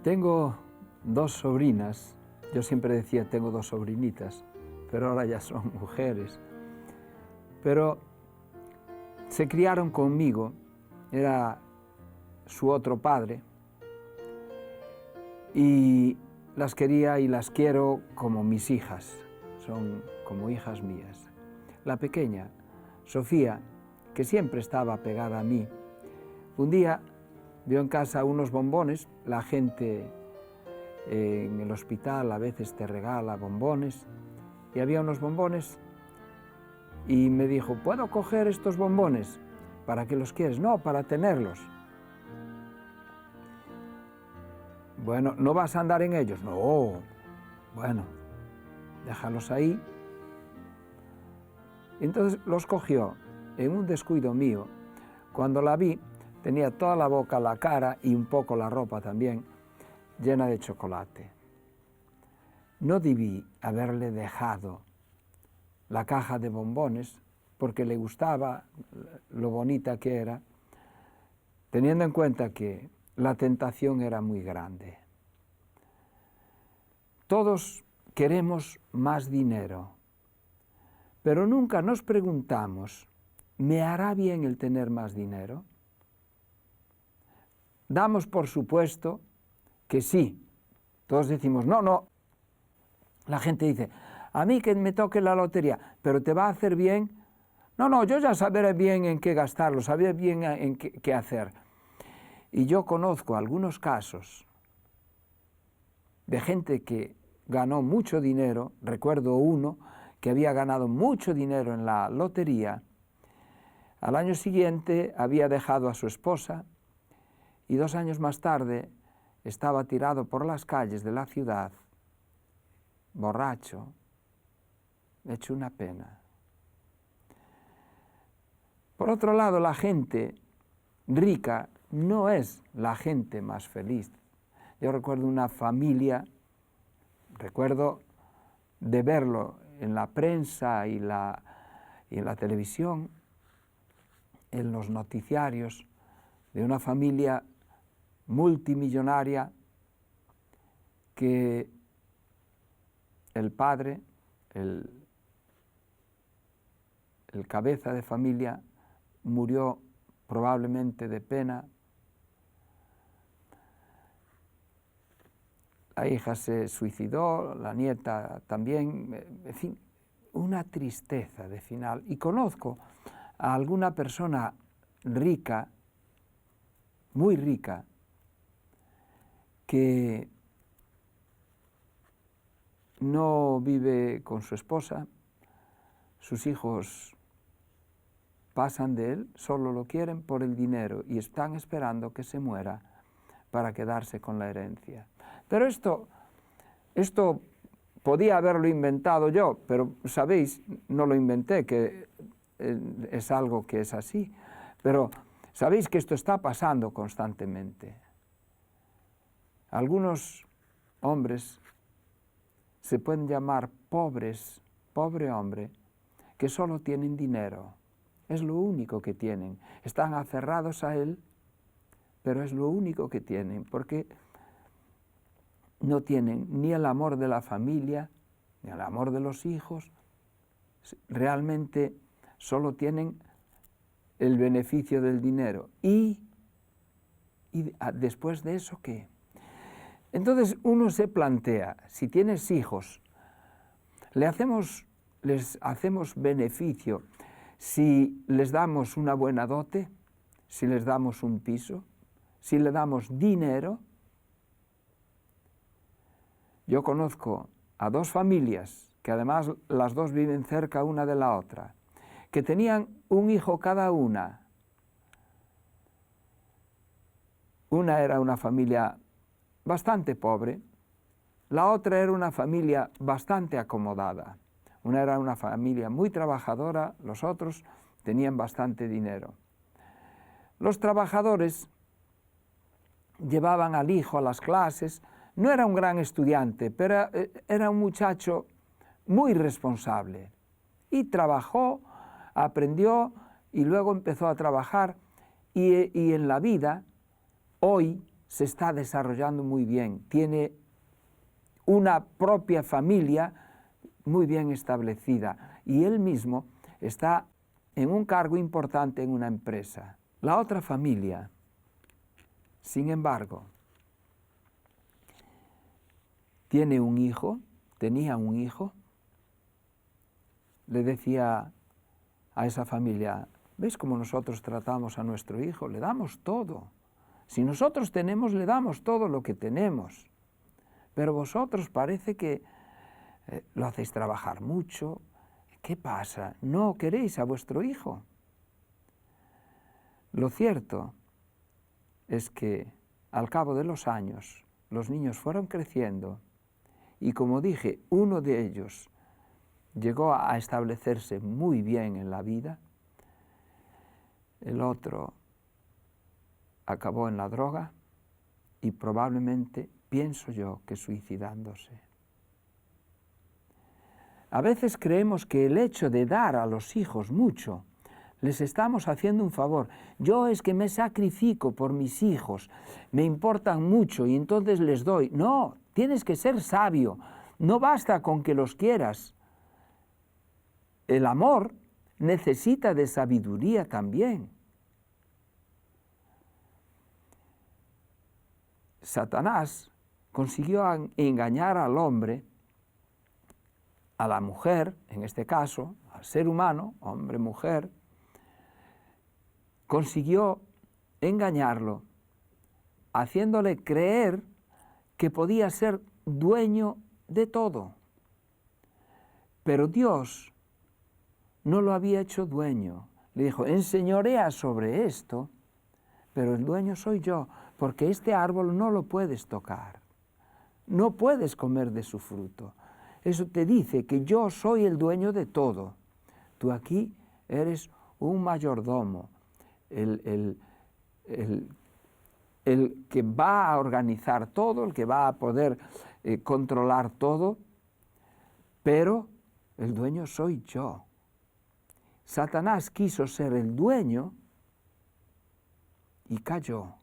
Tengo dos sobrinas. Yo siempre decía tengo dos sobrinitas, pero ahora ya son mujeres. Pero se criaron conmigo, era su otro padre, y las quería y las quiero como mis hijas, son como hijas mías. La pequeña, Sofía, que siempre estaba pegada a mí, un día vio en casa unos bombones. La gente en el hospital a veces te regala bombones, y había unos bombones y me dijo, ¿puedo coger estos bombones? ¿Para qué los quieres? No, para tenerlos. Bueno, ¿no vas a andar en ellos? No. Bueno, déjalos ahí. Entonces los cogió en un descuido mío. Cuando la vi, tenía toda la boca, la cara y un poco la ropa también llena de chocolate. No debí haberle dejado la caja de bombones porque le gustaba lo bonita que era, teniendo en cuenta que la tentación era muy grande. Todos queremos más dinero, pero nunca nos preguntamos, ¿me hará bien el tener más dinero? Damos por supuesto que sí. Todos decimos, no, no. La gente dice, a mí que me toque la lotería, pero ¿te va a hacer bien? No, no, yo ya sabré bien en qué gastarlo, sabré bien en qué hacer. Y yo conozco algunos casos de gente que ganó mucho dinero. Recuerdo uno que había ganado mucho dinero en la lotería. Al año siguiente había dejado a su esposa y 2 años más tarde estaba tirado por las calles de la ciudad, borracho, hecho una pena. Por otro lado, la gente rica no es la gente más feliz. Yo recuerdo una familia, recuerdo de verlo en la prensa y en la televisión, en los noticiarios, de una familia multimillonaria que el padre, el cabeza de familia, murió probablemente de pena. La hija se suicidó, la nieta también, en fin, una tristeza de final. Y conozco a alguna persona rica, muy rica, que no vive con su esposa, sus hijos pasan de él, solo lo quieren por el dinero y están esperando que se muera para quedarse con la herencia. Pero esto podía haberlo inventado yo, pero sabéis, no lo inventé, que es algo que es así. Pero sabéis que esto está pasando constantemente. Algunos hombres se pueden llamar pobres, pobre hombre, que solo tienen dinero. Es lo único que tienen. Están aferrados a él, pero es lo único que tienen, porque no tienen ni el amor de la familia, ni el amor de los hijos. Realmente solo tienen el beneficio del dinero. ¿Y después de eso qué? Entonces uno se plantea, si tienes hijos, les hacemos beneficio si les damos una buena dote, si les damos un piso, si le damos dinero. Yo conozco a 2 familias, que además las 2 viven cerca una de la otra, que tenían un hijo cada una. Una era una familia bastante pobre, la otra era una familia bastante acomodada. Una era una familia muy trabajadora, los otros tenían bastante dinero. Los trabajadores llevaban al hijo a las clases. No era un gran estudiante, pero era un muchacho muy responsable. Y trabajó, aprendió y luego empezó a trabajar. Y en la vida, hoy, se está desarrollando muy bien, tiene una propia familia muy bien establecida y él mismo está en un cargo importante en una empresa. La otra familia, sin embargo, tenía un hijo, le decía a esa familia, ¿ves cómo nosotros tratamos a nuestro hijo? Le damos todo. Si nosotros tenemos, le damos todo lo que tenemos. Pero vosotros parece que lo hacéis trabajar mucho. ¿Qué pasa? ¿No queréis a vuestro hijo? Lo cierto es que al cabo de los años los niños fueron creciendo y, como dije, uno de ellos llegó a establecerse muy bien en la vida, el otro acabó en la droga y probablemente, pienso yo, que suicidándose. A veces creemos que el hecho de dar a los hijos mucho, les estamos haciendo un favor. Yo es que me sacrifico por mis hijos, me importan mucho y entonces les doy. No, tienes que ser sabio, no basta con que los quieras. El amor necesita de sabiduría también. Satanás consiguió engañar al hombre, a la mujer, en este caso, al ser humano, hombre, mujer, consiguió engañarlo, haciéndole creer que podía ser dueño de todo. Pero Dios no lo había hecho dueño. Le dijo, enseñorea sobre esto, pero el dueño soy yo, porque este árbol no lo puedes tocar. No puedes comer de su fruto. Eso te dice que yo soy el dueño de todo. Tú aquí eres un mayordomo, el que va a organizar todo, el que va a poder controlar todo, pero el dueño soy yo. Satanás quiso ser el dueño y cayó.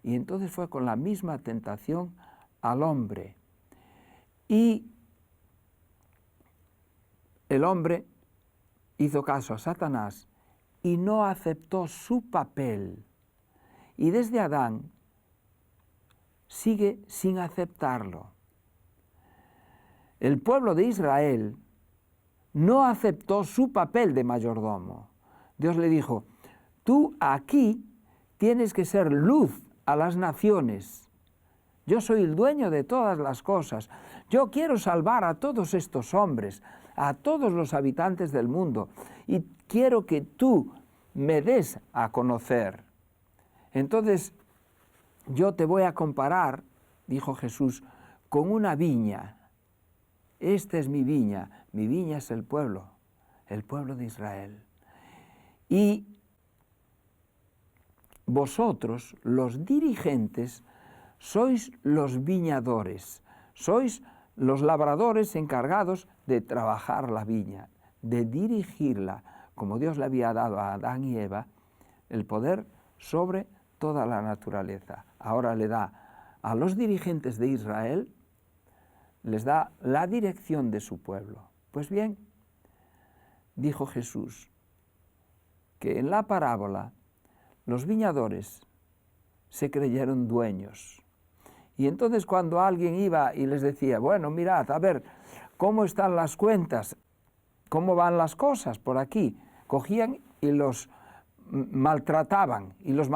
Y entonces fue con la misma tentación al hombre. Y el hombre hizo caso a Satanás y no aceptó su papel. Y desde Adán sigue sin aceptarlo. El pueblo de Israel no aceptó su papel de mayordomo. Dios le dijo, tú aquí tienes que ser luz a las naciones. Yo soy el dueño de todas las cosas. Yo quiero salvar a todos estos hombres, a todos los habitantes del mundo, y quiero que tú me des a conocer. Entonces, yo te voy a comparar, dijo Jesús, con una viña. Esta es mi viña es el pueblo de Israel. Y vosotros, los dirigentes, sois los viñadores, sois los labradores encargados de trabajar la viña, de dirigirla, como Dios le había dado a Adán y Eva, el poder sobre toda la naturaleza. Ahora le da a los dirigentes de Israel, les da la dirección de su pueblo. Pues bien, dijo Jesús, que en la parábola los viñadores se creyeron dueños. Y entonces cuando alguien iba y les decía, bueno, mirad, a ver, ¿cómo están las cuentas? ¿Cómo van las cosas por aquí? Cogían y los maltrataban y los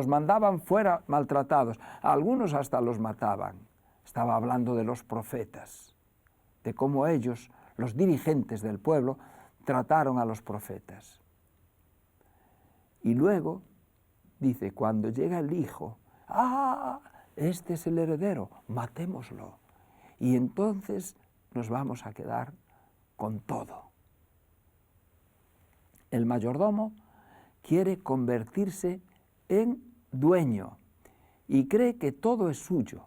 mandaban fuera maltratados. A algunos hasta los mataban. Estaba hablando de los profetas, de cómo ellos, los dirigentes del pueblo, trataron a los profetas. Y luego dice, cuando llega el hijo, este es el heredero, matémoslo. Y entonces nos vamos a quedar con todo. El mayordomo quiere convertirse en dueño y cree que todo es suyo.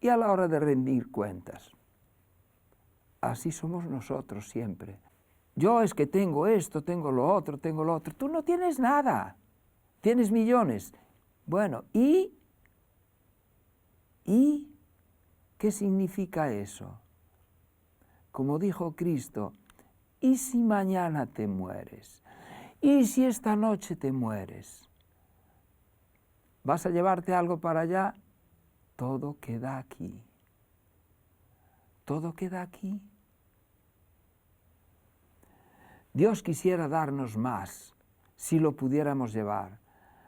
Y a la hora de rendir cuentas, así somos nosotros siempre. Yo es que tengo esto, tengo lo otro, tengo lo otro. Tú no tienes nada, tienes millones. Bueno, ¿y qué significa eso? Como dijo Cristo, ¿y si mañana te mueres? ¿Y si esta noche te mueres? ¿Vas a llevarte algo para allá? Todo queda aquí. Todo queda aquí. Dios quisiera darnos más, si lo pudiéramos llevar.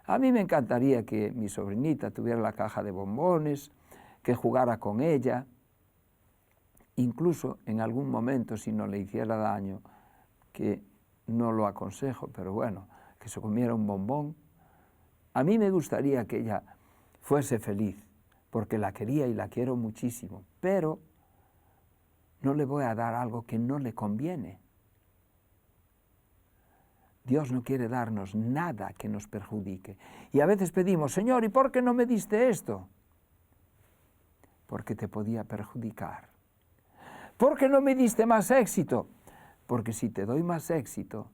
A mí me encantaría que mi sobrinita tuviera la caja de bombones, que jugara con ella, incluso en algún momento, si no le hiciera daño, que no lo aconsejo, pero bueno, que se comiera un bombón. A mí me gustaría que ella fuese feliz, porque la quería y la quiero muchísimo, pero no le voy a dar algo que no le conviene. Dios no quiere darnos nada que nos perjudique. Y a veces pedimos, Señor, ¿y por qué no me diste esto? Porque te podía perjudicar. ¿Por qué no me diste más éxito? Porque si te doy más éxito,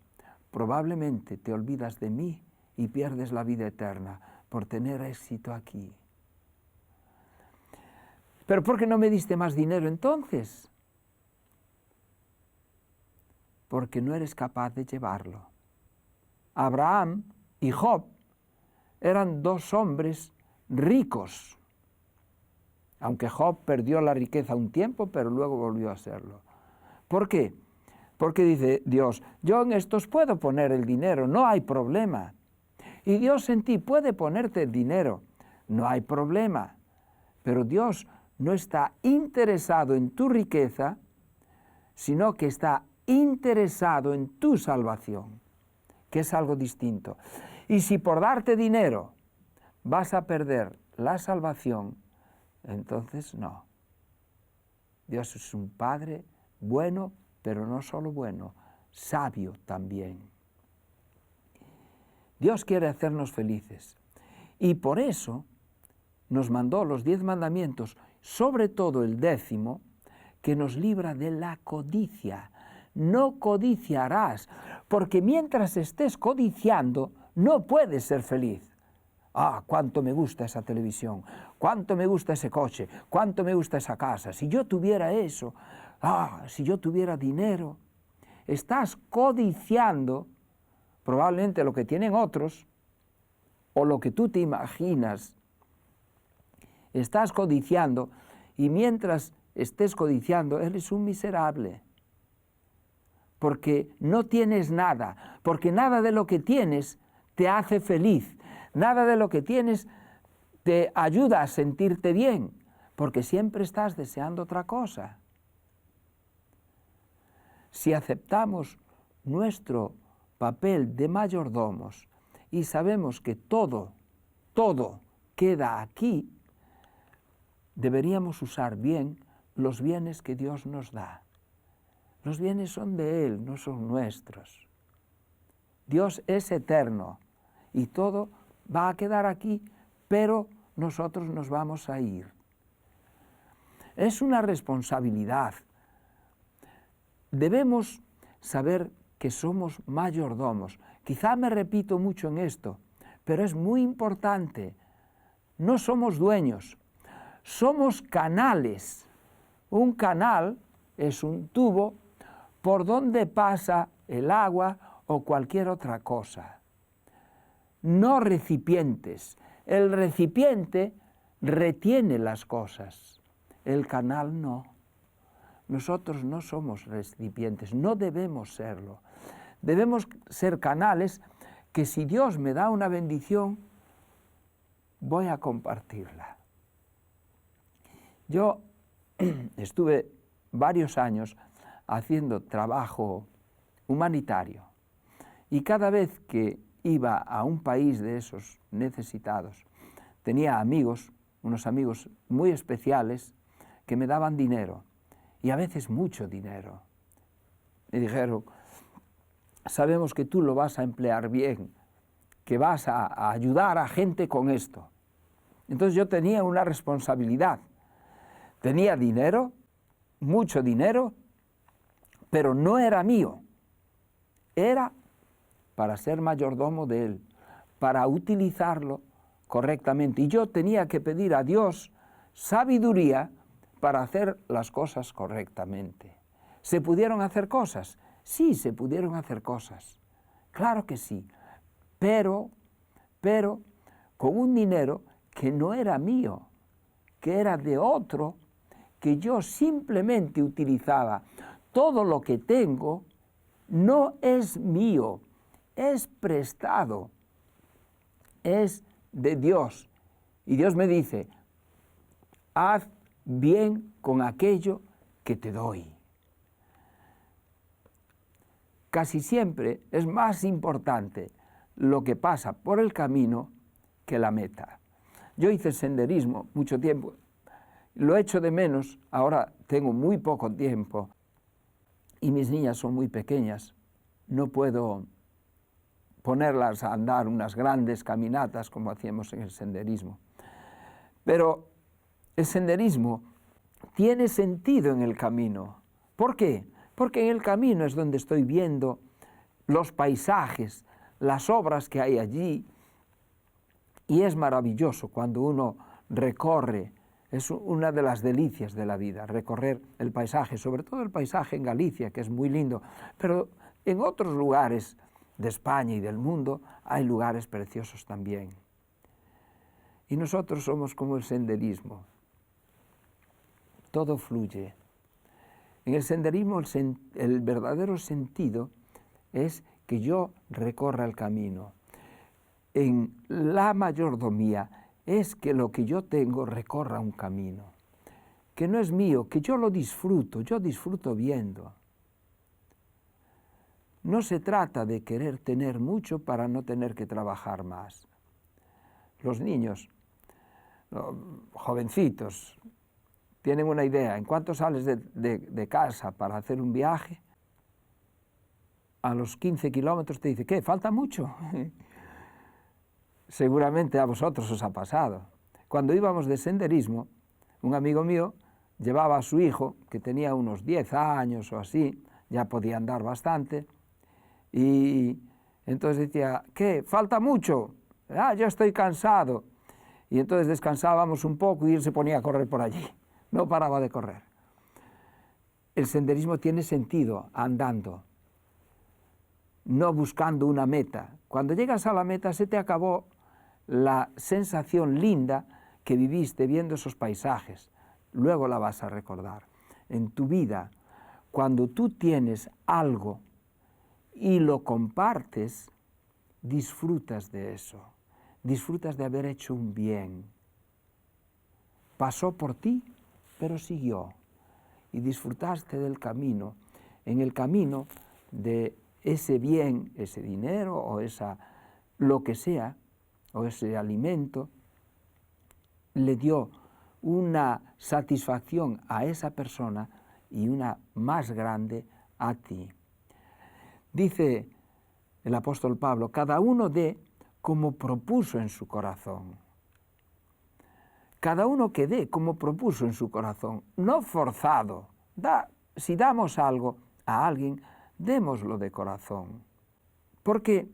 probablemente te olvidas de mí y pierdes la vida eterna por tener éxito aquí. ¿Pero por qué no me diste más dinero entonces? Porque no eres capaz de llevarlo. Abraham y Job eran dos hombres ricos, aunque Job perdió la riqueza un tiempo, pero luego volvió a serlo. ¿Por qué? Porque dice Dios, yo en estos puedo poner el dinero, no hay problema. Y Dios en ti puede ponerte el dinero, no hay problema. Pero Dios no está interesado en tu riqueza, sino que está interesado en tu salvación, que es algo distinto. Y si por darte dinero vas a perder la salvación, entonces no. Dios es un Padre bueno, pero no solo bueno, sabio también. Dios quiere hacernos felices y por eso nos mandó los 10 mandamientos, sobre todo el 10º, que nos libra de la codicia. No codiciarás, porque mientras estés codiciando, no puedes ser feliz. Ah, cuánto me gusta esa televisión, cuánto me gusta ese coche, cuánto me gusta esa casa. Si yo tuviera eso, si yo tuviera dinero. Estás codiciando probablemente lo que tienen otros o lo que tú te imaginas. Estás codiciando y mientras estés codiciando, eres un miserable. Porque no tienes nada, porque nada de lo que tienes te hace feliz, nada de lo que tienes te ayuda a sentirte bien, porque siempre estás deseando otra cosa. Si aceptamos nuestro papel de mayordomos y sabemos que todo queda aquí, deberíamos usar bien los bienes que Dios nos da. Los bienes son de Él, no son nuestros. Dios es eterno y todo va a quedar aquí, pero nosotros nos vamos a ir. Es una responsabilidad. Debemos saber que somos mayordomos. Quizá me repito mucho en esto, pero es muy importante. No somos dueños, somos canales. Un canal es un tubo por donde pasa el agua o cualquier otra cosa. No recipientes. El recipiente retiene las cosas, el canal no. Nosotros no somos recipientes, no debemos serlo. Debemos ser canales que si Dios me da una bendición, voy a compartirla. Yo estuve varios años haciendo trabajo humanitario y cada vez que iba a un país de esos necesitados, tenía amigos, unos amigos muy especiales que me daban dinero y a veces mucho dinero. Me dijeron, sabemos que tú lo vas a emplear bien, que vas a ayudar a gente con esto. Entonces yo tenía una responsabilidad. Tenía dinero, mucho dinero, pero no era mío. Era para ser mayordomo de Él, para utilizarlo correctamente. Y yo tenía que pedir a Dios sabiduría para hacer las cosas correctamente. ¿Se pudieron hacer cosas? Sí, se pudieron hacer cosas. Claro que sí. Pero con un dinero que no era mío, que era de otro, que yo simplemente utilizaba. Todo lo que tengo no es mío, es prestado, es de Dios. Y Dios me dice, haz bien con aquello que te doy. Casi siempre es más importante lo que pasa por el camino que la meta. Yo hice senderismo mucho tiempo, lo echo de menos, ahora tengo muy poco tiempo y mis niñas son muy pequeñas, no puedo ponerlas a andar unas grandes caminatas como hacíamos en el senderismo. Pero el senderismo tiene sentido en el camino. ¿Por qué? Porque en el camino es donde estoy viendo los paisajes, las obras que hay allí, y es maravilloso cuando uno recorre, es una de las delicias de la vida, recorrer el paisaje, sobre todo el paisaje en Galicia, que es muy lindo, pero en otros lugares de España y del mundo hay lugares preciosos también. Y nosotros somos como el senderismo, todo fluye. En el senderismo el verdadero sentido es que yo recorra el camino. En la mayordomía es que lo que yo tengo recorra un camino, que no es mío, que yo lo disfruto, yo disfruto viendo. No se trata de querer tener mucho para no tener que trabajar más. Los niños, jovencitos, tienen una idea. En cuanto sales de casa para hacer un viaje, a los 15 kilómetros te dice, ¿qué? ¿Falta mucho? Seguramente a vosotros os ha pasado. Cuando íbamos de senderismo, un amigo mío llevaba a su hijo, que tenía unos 10 años o así, ya podía andar bastante, y entonces decía, ¿qué? ¿Falta mucho? Yo estoy cansado. Y entonces descansábamos un poco y él se ponía a correr por allí. No paraba de correr. El senderismo tiene sentido andando, no buscando una meta. Cuando llegas a la meta se te acabó la sensación linda que viviste viendo esos paisajes. Luego la vas a recordar. En tu vida, cuando tú tienes algo y lo compartes, disfrutas de eso. Disfrutas de haber hecho un bien. Pasó por ti, pero siguió. Y disfrutaste del camino. En el camino de ese bien, ese dinero o lo que sea, o ese alimento, le dio una satisfacción a esa persona y una más grande a ti. Dice el apóstol Pablo, cada uno dé como propuso en su corazón. Cada uno que dé como propuso en su corazón, no forzado. Si damos algo a alguien, démoslo de corazón. Porque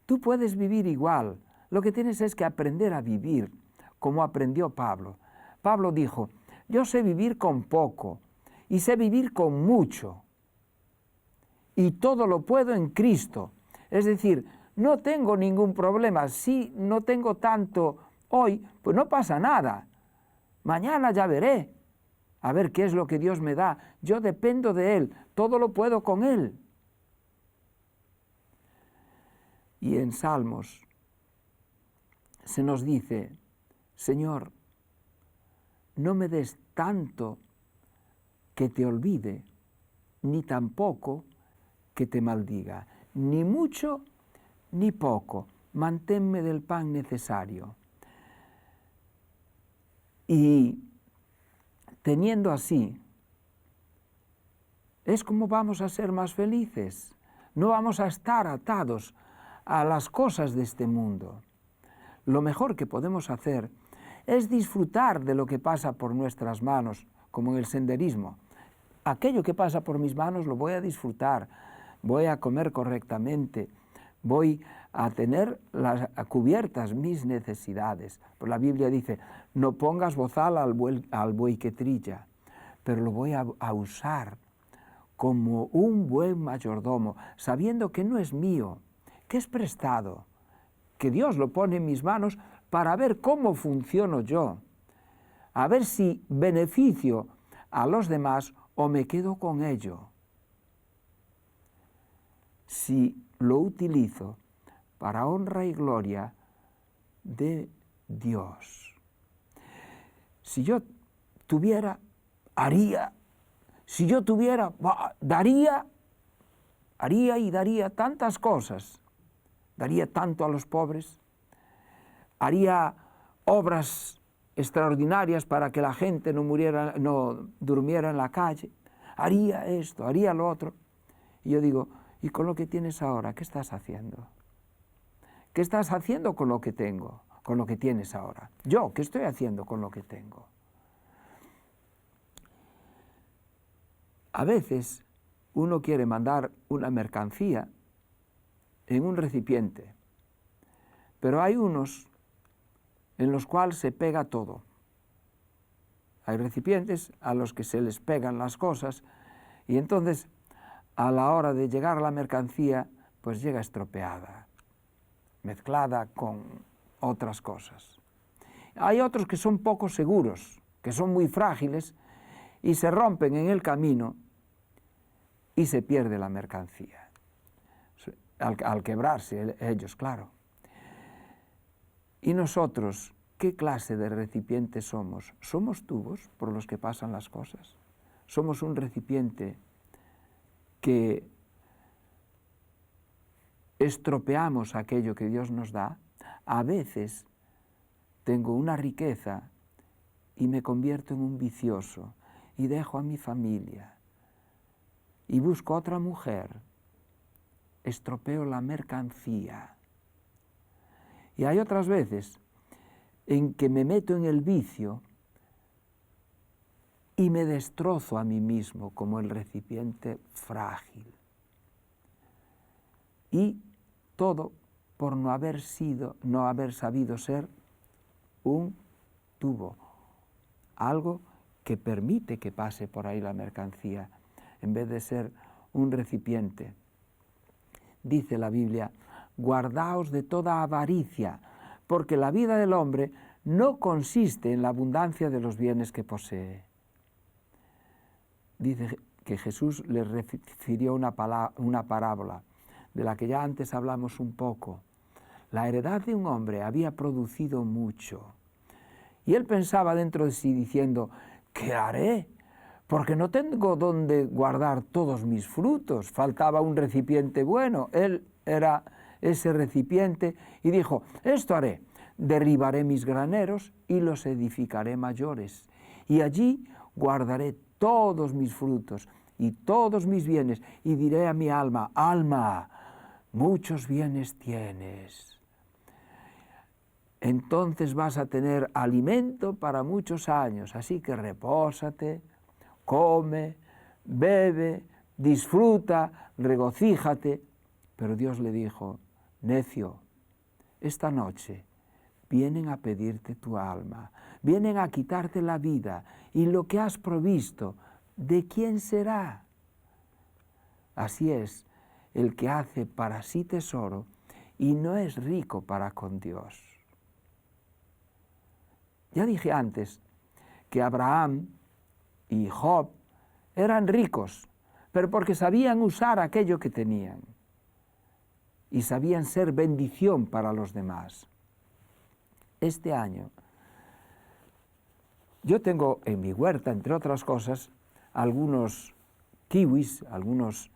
tú puedes vivir igual. Lo que tienes es que aprender a vivir como aprendió Pablo. Pablo dijo, yo sé vivir con poco y sé vivir con mucho. Y todo lo puedo en Cristo. Es decir, no tengo ningún problema. Si no tengo tanto hoy, pues no pasa nada. Mañana ya veré. A ver qué es lo que Dios me da. Yo dependo de Él. Todo lo puedo con Él. Y en Salmos se nos dice, Señor, no me des tanto que te olvide, ni tampoco que te maldiga, ni mucho ni poco, manténme del pan necesario. Y teniendo así, es como vamos a ser más felices, no vamos a estar atados a las cosas de este mundo. Lo mejor que podemos hacer es disfrutar de lo que pasa por nuestras manos, como en el senderismo. Aquello que pasa por mis manos lo voy a disfrutar, voy a comer correctamente, voy a tener a cubiertas mis necesidades. Pues la Biblia dice, no pongas bozal al buey que trilla, pero lo voy a usar como un buen mayordomo, sabiendo que no es mío, que es prestado, que Dios lo pone en mis manos para ver cómo funciono yo, a ver si beneficio a los demás o me quedo con ello. Si lo utilizo para honra y gloria de Dios. Si yo tuviera, haría. Si yo tuviera, daría y daría tantas cosas. Daría tanto a los pobres. Haría obras extraordinarias para que la gente no durmiera en la calle. Haría esto, haría lo otro. Y yo digo, ¿y con lo que tienes ahora, qué estás haciendo? ¿Qué estás haciendo con lo que tengo, con lo que tienes ahora? Yo, ¿qué estoy haciendo con lo que tengo? A veces uno quiere mandar una mercancía en un recipiente, pero hay unos en los cuales se pega todo. Hay recipientes a los que se les pegan las cosas y entonces a la hora de llegar a la mercancía pues llega estropeada, mezclada con otras cosas. Hay otros que son poco seguros, que son muy frágiles y se rompen en el camino y se pierde la mercancía, al quebrarse ellos, claro. ¿Y nosotros qué clase de recipiente somos? ¿Somos tubos por los que pasan las cosas? ¿Somos un recipiente que estropeamos aquello que Dios nos da? A veces tengo una riqueza y me convierto en un vicioso y dejo a mi familia y busco otra mujer, estropeo la mercancía. Y hay otras veces en que me meto en el vicio y me destrozo a mí mismo como el recipiente frágil. Y todo por no haber sabido ser un tubo, algo que permite que pase por ahí la mercancía, en vez de ser un recipiente. Dice la Biblia, guardaos de toda avaricia, porque la vida del hombre no consiste en la abundancia de los bienes que posee. Dice que Jesús les refirió una parábola, de la que ya antes hablamos un poco. La heredad de un hombre había producido mucho, y él pensaba dentro de sí diciendo, ¿qué haré? Porque no tengo dónde guardar todos mis frutos. Faltaba un recipiente bueno. Él era ese recipiente y dijo, esto haré, derribaré mis graneros y los edificaré mayores. Y allí guardaré todos mis frutos y todos mis bienes y diré a mi alma, alma, muchos bienes tienes. Entonces vas a tener alimento para muchos años, así que repósate, come, bebe, disfruta, regocíjate. Pero Dios le dijo, necio, esta noche vienen a pedirte tu alma, vienen a quitarte la vida, y lo que has provisto, ¿de quién será? Así es el que hace para sí tesoro y no es rico para con Dios. Ya dije antes que Abraham y Job eran ricos, pero porque sabían usar aquello que tenían y sabían ser bendición para los demás. Este año yo tengo en mi huerta, entre otras cosas, algunos kiwis, algunos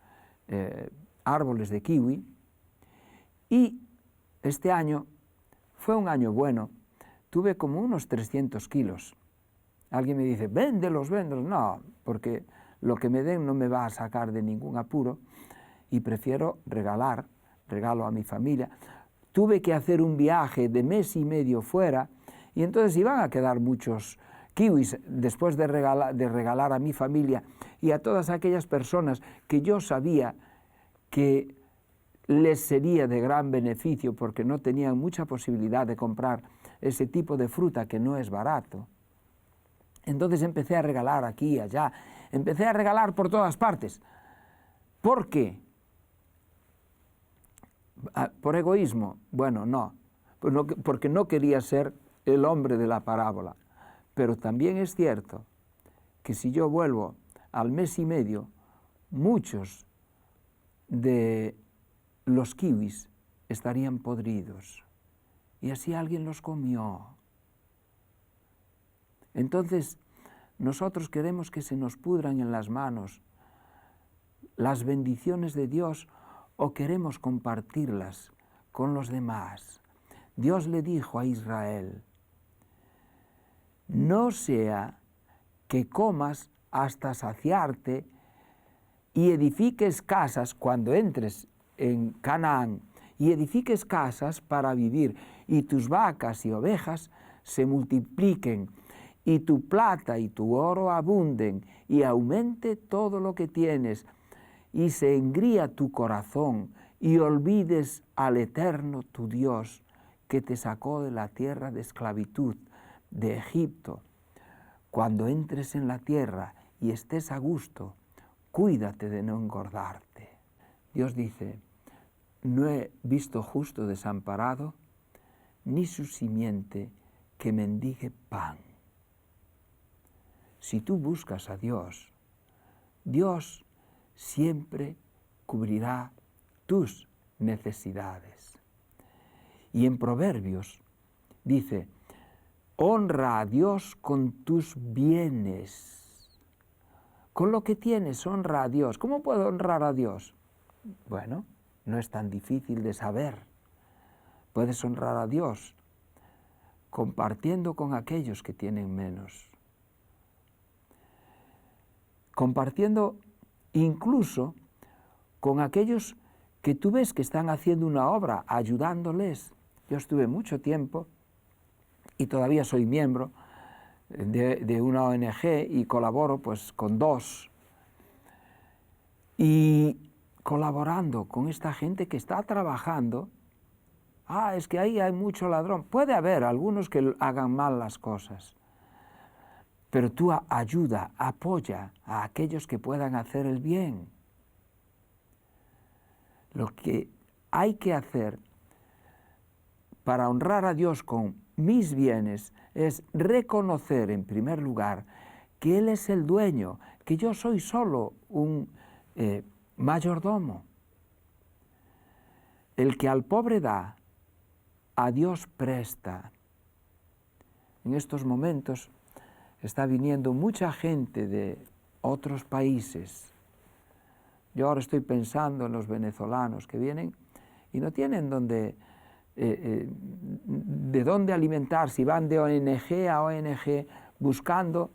árboles de kiwi, y este año fue un año bueno. Tuve como unos 300 kilos. Alguien me dice, véndelos. No, porque lo que me den no me va a sacar de ningún apuro y prefiero regalo a mi familia. Tuve que hacer un viaje de mes y medio fuera y entonces iban a quedar muchos kiwis después de regalar a mi familia y a todas aquellas personas que yo sabía que les sería de gran beneficio porque no tenían mucha posibilidad de comprar ese tipo de fruta que no es barato. Entonces empecé a regalar aquí y allá, empecé a regalar por todas partes. ¿Por qué? ¿Por egoísmo? Bueno, no, porque no quería ser el hombre de la parábola. Pero también es cierto que si yo vuelvo al mes y medio, muchos de los kiwis estarían podridos y así alguien los comió. Entonces, nosotros queremos que se nos pudran en las manos las bendiciones de Dios o queremos compartirlas con los demás. Dios le dijo a Israel, no sea que comas hasta saciarte y edifiques casas cuando entres en Canaán, y edifiques casas para vivir, y tus vacas y ovejas se multipliquen, y tu plata y tu oro abunden, y aumente todo lo que tienes, y se engría tu corazón, y olvides al Eterno tu Dios, que te sacó de la tierra de esclavitud, de Egipto. Cuando entres en la tierra y estés a gusto, cuídate de no engordarte. Dios dice, no he visto justo desamparado, ni su simiente que mendigue pan. Si tú buscas a Dios, Dios siempre cubrirá tus necesidades. Y en Proverbios dice, honra a Dios con tus bienes. Con lo que tienes, honra a Dios. ¿Cómo puedo honrar a Dios? Bueno, no es tan difícil de saber. Puedes honrar a Dios compartiendo con aquellos que tienen menos. Compartiendo incluso con aquellos que tú ves que están haciendo una obra, ayudándoles. Yo estuve mucho tiempo y todavía soy miembro de una ONG y colaboro pues con dos. Y colaborando con esta gente que está trabajando, es que ahí hay mucho ladrón. Puede haber algunos que hagan mal las cosas, pero tú ayuda, apoya a aquellos que puedan hacer el bien. Lo que hay que hacer para honrar a Dios con mis bienes es reconocer en primer lugar que Él es el dueño, que yo soy solo un mayordomo. El que al pobre da, a Dios presta. En estos momentos está viniendo mucha gente de otros países. Yo ahora estoy pensando en los venezolanos que vienen y no tienen de dónde alimentarse, y van de ONG a ONG buscando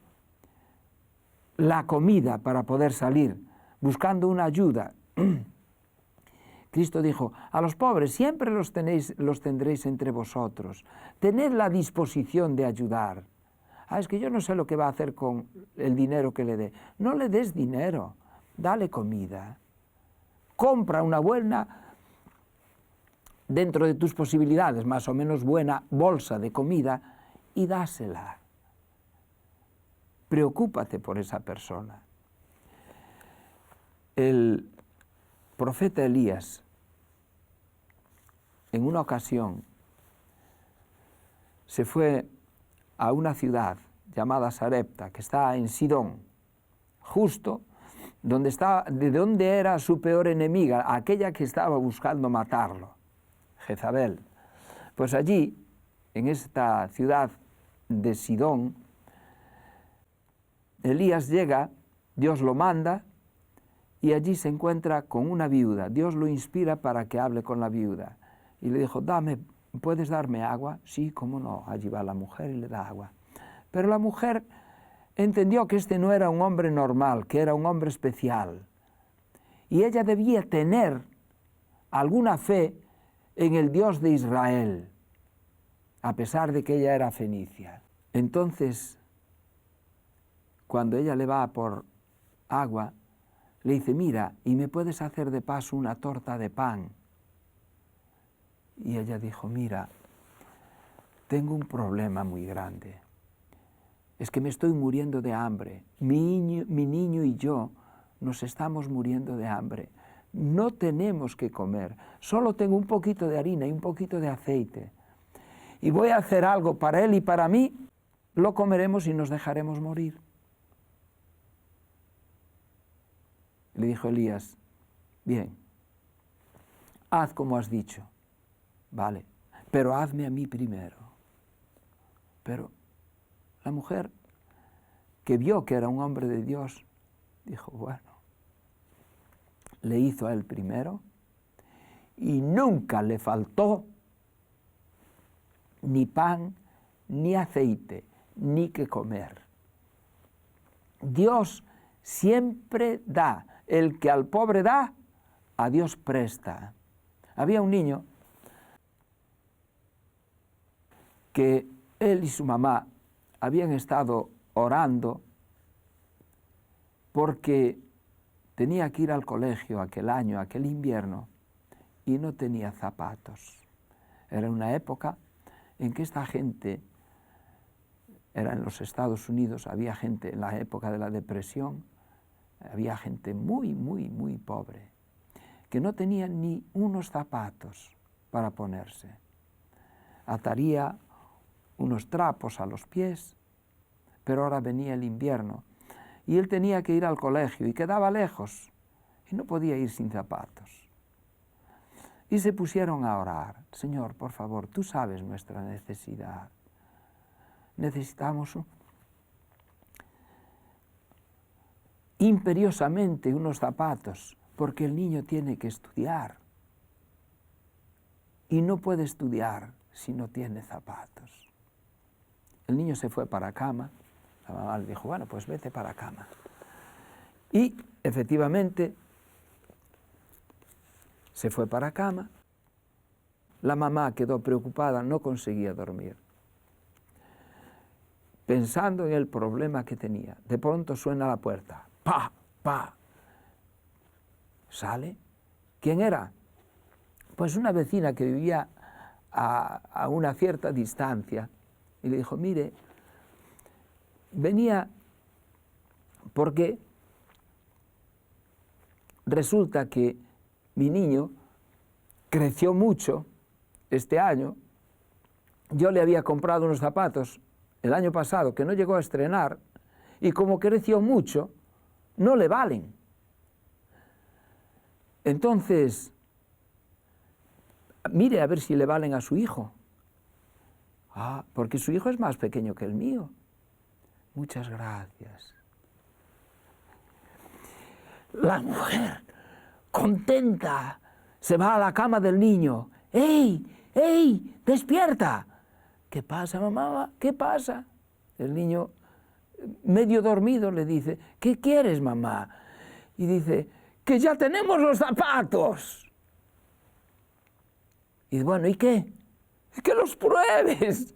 la comida para poder salir, buscando una ayuda. Cristo dijo, a los pobres siempre los tendréis entre vosotros, tened la disposición de ayudar. Es que yo no sé lo que va a hacer con el dinero que le dé. No le des dinero, dale comida. Compra una buena, dentro de tus posibilidades, más o menos buena bolsa de comida y dásela. Preocúpate por esa persona. El profeta Elías, en una ocasión, se fue a una ciudad llamada Sarepta, que está en Sidón, justo de donde era su peor enemiga, aquella que estaba buscando matarlo, Jezabel. Pues allí, en esta ciudad de Sidón, Elías llega, Dios lo manda, y allí se encuentra con una viuda. Dios lo inspira para que hable con la viuda. Y le dijo, ¿puedes darme agua? Sí, cómo no. Allí va la mujer y le da agua. Pero la mujer entendió que este no era un hombre normal, que era un hombre especial. Y ella debía tener alguna fe en el Dios de Israel, a pesar de que ella era fenicia. Entonces, cuando ella le va por agua, le dice, mira, ¿y me puedes hacer de paso una torta de pan? Y ella dijo, mira, tengo un problema muy grande. Es que me estoy muriendo de hambre. Mi niño y yo nos estamos muriendo de hambre. No tenemos que comer. Solo tengo un poquito de harina y un poquito de aceite. Y voy a hacer algo para él y para mí. Lo comeremos y nos dejaremos morir. Le dijo Elías, bien, haz como has dicho, vale, pero hazme a mí primero. Pero la mujer, que vio que era un hombre de Dios, dijo, bueno, le hizo a él primero y nunca le faltó ni pan, ni aceite, ni que comer. Dios siempre da. El que al pobre da, a Dios presta. Había un niño que él y su mamá habían estado orando porque tenía que ir al colegio aquel año, aquel invierno, y no tenía zapatos. Era una época en que esta gente, era en los Estados Unidos, había gente en la época de la depresión, había gente muy, muy, muy pobre, que no tenía ni unos zapatos para ponerse. Ataría unos trapos a los pies, pero ahora venía el invierno y él tenía que ir al colegio y quedaba lejos y no podía ir sin zapatos. Y se pusieron a orar, Señor, por favor, tú sabes nuestra necesidad. Necesitamos imperiosamente unos zapatos, porque el niño tiene que estudiar y no puede estudiar si no tiene zapatos. El niño se fue para cama, la mamá le dijo, bueno, pues vete para cama. Y efectivamente se fue para cama, la mamá quedó preocupada, no conseguía dormir. Pensando en el problema que tenía, de pronto suena la puerta. ¡Pa! ¡Pa! Sale. ¿Quién era? Pues una vecina que vivía a una cierta distancia. Y le dijo, mire, venía porque resulta que mi niño creció mucho este año. Yo le había comprado unos zapatos el año pasado que no llegó a estrenar y como creció mucho, no le valen. Entonces, mire a ver si le valen a su hijo. Ah, porque su hijo es más pequeño que el mío. Muchas gracias. La mujer, contenta, se va a la cama del niño. ¡Ey! ¡Ey! ¡Despierta! ¿Qué pasa, mamá? ¿Qué pasa? El niño, medio dormido, le dice, ¿qué quieres, mamá? Y dice, que ya tenemos los zapatos. Y dice, bueno, ¿y qué? Que los pruebes.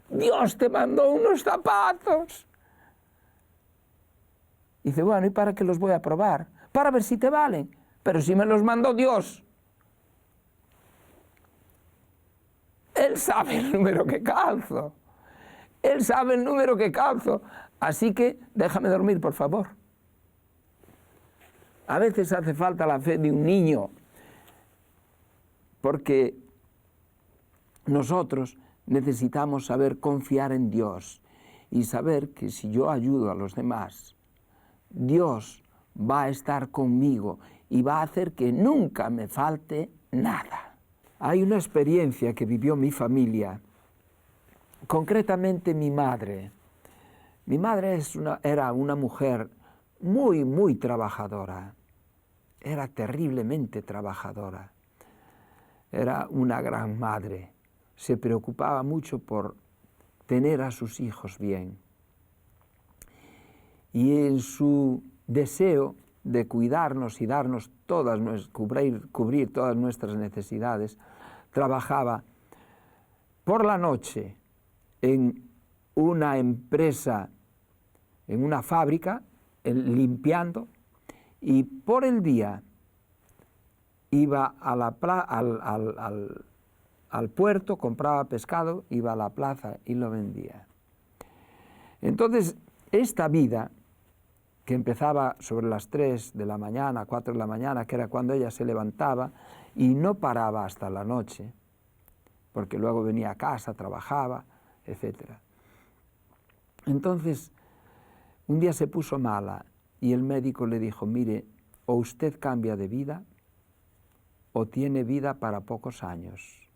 Dios te mandó unos zapatos. Y dice, bueno, ¿y para qué los voy a probar? Para ver si te valen. Pero si me los mandó Dios. Él sabe el número que calzo. Él sabe el número que calzo. Así que déjame dormir, por favor. A veces hace falta la fe de un niño, porque nosotros necesitamos saber confiar en Dios y saber que si yo ayudo a los demás, Dios va a estar conmigo y va a hacer que nunca me falte nada. Hay una experiencia que vivió mi familia, concretamente mi madre. Mi madre era una mujer muy, muy trabajadora. Era terriblemente trabajadora. Era una gran madre. Se preocupaba mucho por tener a sus hijos bien. Y en su deseo de cuidarnos y darnos cubrir todas nuestras necesidades, trabajaba por la noche en una empresa, en una fábrica, limpiando, y por el día iba a al puerto, compraba pescado, iba a la plaza y lo vendía. Entonces, esta vida, que empezaba sobre las 3 de la mañana, 4 de la mañana, que era cuando ella se levantaba, y no paraba hasta la noche, porque luego venía a casa, trabajaba, etc. Entonces, un día se puso mala y el médico le dijo, mire, o usted cambia de vida o tiene vida para pocos años.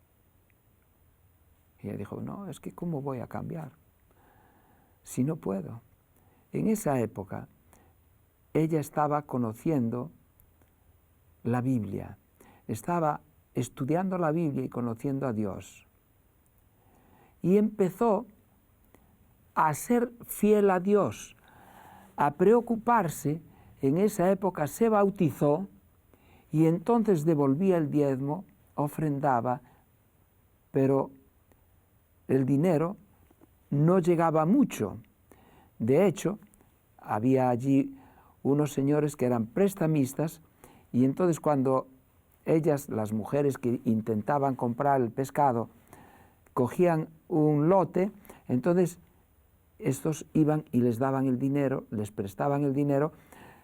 Y ella dijo, no, es que ¿cómo voy a cambiar? Si no puedo. En esa época, ella estaba conociendo la Biblia, estaba estudiando la Biblia y conociendo a Dios. Y empezó a ser fiel a Dios, a preocuparse. En esa época se bautizó y entonces devolvía el diezmo, ofrendaba, pero el dinero no llegaba mucho. De hecho, había allí unos señores que eran prestamistas y entonces cuando ellas, las mujeres que intentaban comprar el pescado, cogían un lote, entonces estos iban y les daban el dinero, les prestaban el dinero,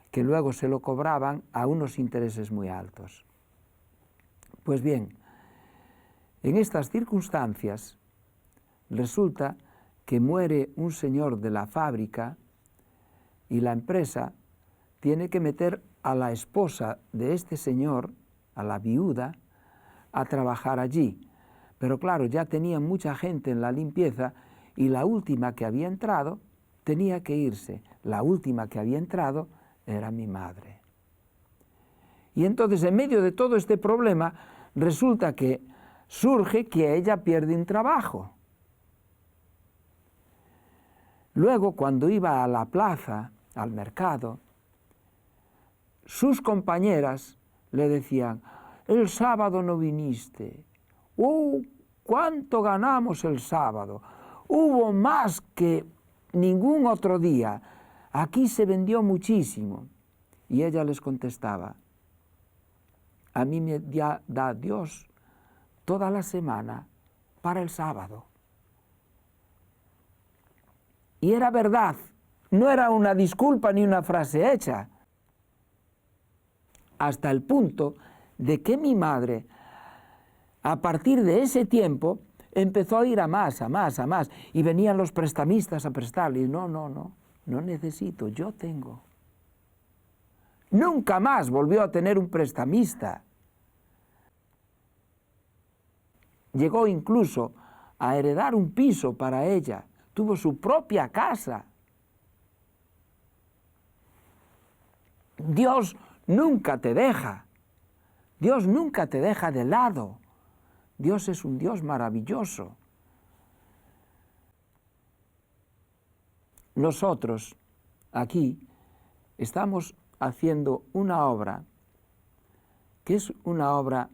que luego se lo cobraban a unos intereses muy altos. Pues bien, en estas circunstancias resulta que muere un señor de la fábrica y la empresa tiene que meter a la esposa de este señor, a la viuda, a trabajar allí. Pero claro, ya tenía mucha gente en la limpieza y la última que había entrado tenía que irse. La última que había entrado era mi madre. Y entonces, en medio de todo este problema, resulta que surge que ella pierde un trabajo. Luego, cuando iba a la plaza, al mercado, sus compañeras le decían, el sábado no viniste. ¿Cuánto ganamos el sábado? Hubo más que ningún otro día. Aquí se vendió muchísimo. Y ella les contestaba, a mí me da Dios toda la semana para el sábado. Y era verdad, no era una disculpa ni una frase hecha. Hasta el punto de que mi madre, a partir de ese tiempo, empezó a ir a más. Y venían los prestamistas a prestarle. Y no necesito, yo tengo. Nunca más volvió a tener un prestamista. Llegó incluso a heredar un piso para ella. Tuvo su propia casa. Dios nunca te deja. Dios nunca te deja de lado. Dios es un Dios maravilloso. Nosotros, aquí, estamos haciendo una obra, que es una obra,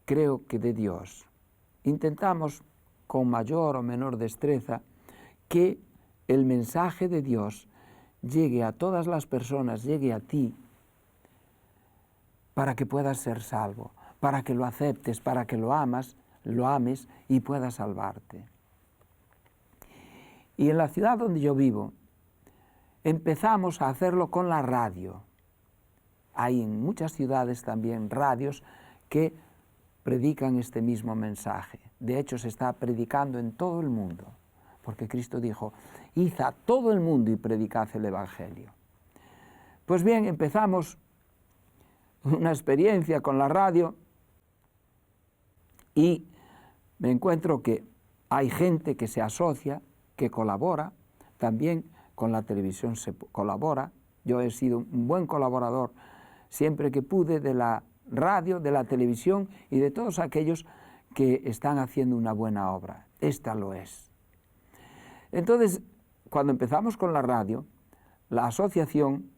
creo que de Dios. Intentamos, con mayor o menor destreza, que el mensaje de Dios llegue a todas las personas, llegue a ti, para que puedas ser salvo, para que lo aceptes, para que lo ames y puedas salvarte. Y en la ciudad donde yo vivo, empezamos a hacerlo con la radio. Hay en muchas ciudades también radios que predican este mismo mensaje. De hecho, se está predicando en todo el mundo, porque Cristo dijo, id a todo el mundo y predicad el Evangelio. Pues bien, empezamos una experiencia con la radio y me encuentro que hay gente que se asocia, que colabora, también con la televisión se colabora. Yo he sido un buen colaborador siempre que pude de la radio, de la televisión y de todos aquellos que están haciendo una buena obra. Esta lo es. Entonces, cuando empezamos con la radio, la asociación,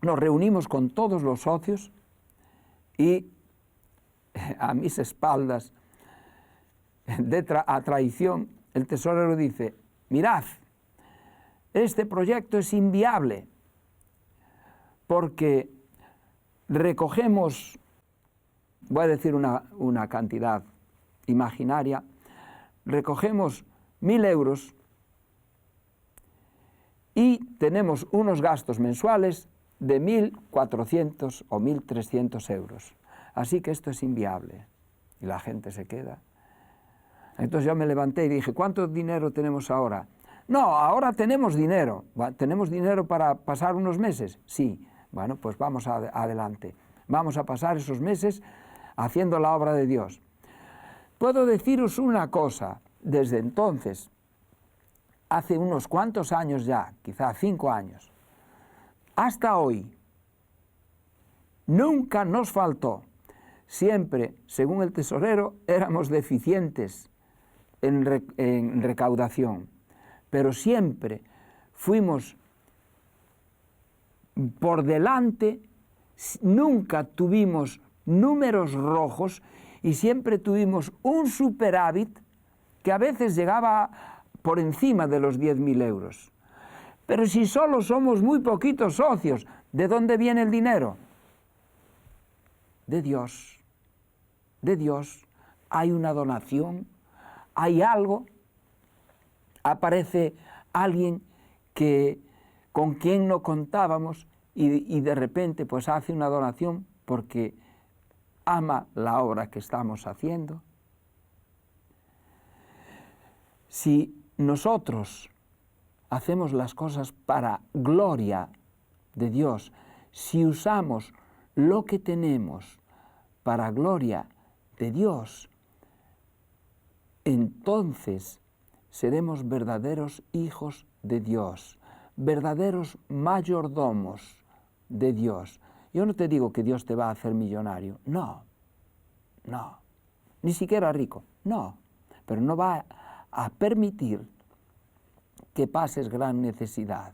nos reunimos con todos los socios y a mis espaldas, a traición, el tesorero dice, mirad, este proyecto es inviable porque recogemos, voy a decir una cantidad imaginaria, recogemos 1.000 euros y tenemos unos gastos mensuales de 1.400 o 1.300 euros. Así que esto es inviable. Y la gente se queda. Entonces yo me levanté y dije, ¿cuánto dinero tenemos ahora? No, ahora tenemos dinero. ¿Tenemos dinero para pasar unos meses? Sí. Bueno, pues vamos adelante. Vamos a pasar esos meses haciendo la obra de Dios. Puedo deciros una cosa, desde entonces, hace unos cuantos años ya, quizá 5 años, hasta hoy, nunca nos faltó. Siempre, según el tesorero, éramos deficientes en recaudación, pero siempre fuimos por delante, nunca tuvimos números rojos y siempre tuvimos un superávit que a veces llegaba por encima de los 10.000 euros. Pero si solo somos muy poquitos socios, ¿de dónde viene el dinero? De Dios. De Dios. Hay una donación, hay algo, aparece alguien con quien no contábamos y de repente pues hace una donación porque ama la obra que estamos haciendo. Si nosotros hacemos las cosas para gloria de Dios, si usamos lo que tenemos para gloria de Dios, entonces seremos verdaderos hijos de Dios, verdaderos mayordomos de Dios. Yo no te digo que Dios te va a hacer millonario, no, ni siquiera rico, no, pero no va a permitir que pases gran necesidad.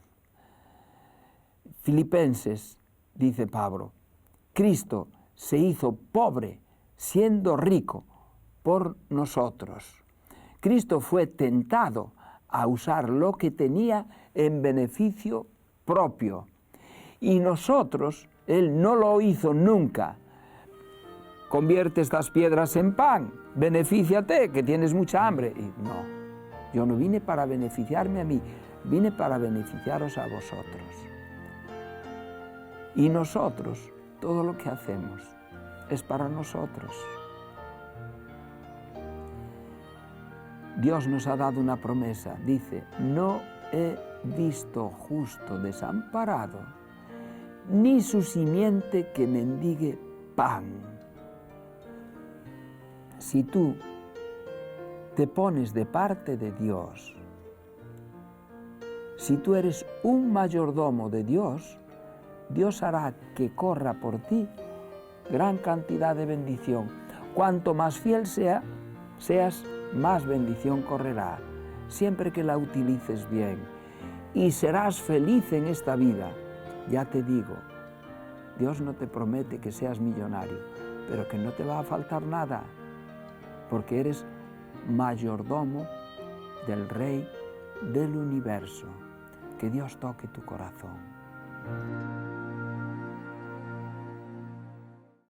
Filipenses, dice Pablo, Cristo se hizo pobre siendo rico por nosotros. Cristo fue tentado a usar lo que tenía en beneficio propio. Y nosotros, Él no lo hizo nunca. Convierte estas piedras en pan, benefíciate, que tienes mucha hambre. Y no, yo no vine para beneficiarme a mí, vine para beneficiaros a vosotros. Y nosotros, todo lo que hacemos es para nosotros. Dios nos ha dado una promesa, dice, no he visto justo desamparado, ni su simiente que mendigue pan. Si tú te pones de parte de Dios, si tú eres un mayordomo de Dios, Dios hará que corra por ti gran cantidad de bendición. Cuanto más fiel seas, más bendición correrá, siempre que la utilices bien. Y serás feliz en esta vida. Ya te digo, Dios no te promete que seas millonario, pero que no te va a faltar nada, porque eres mayordomo del Rey del universo. Que Dios toque tu corazón.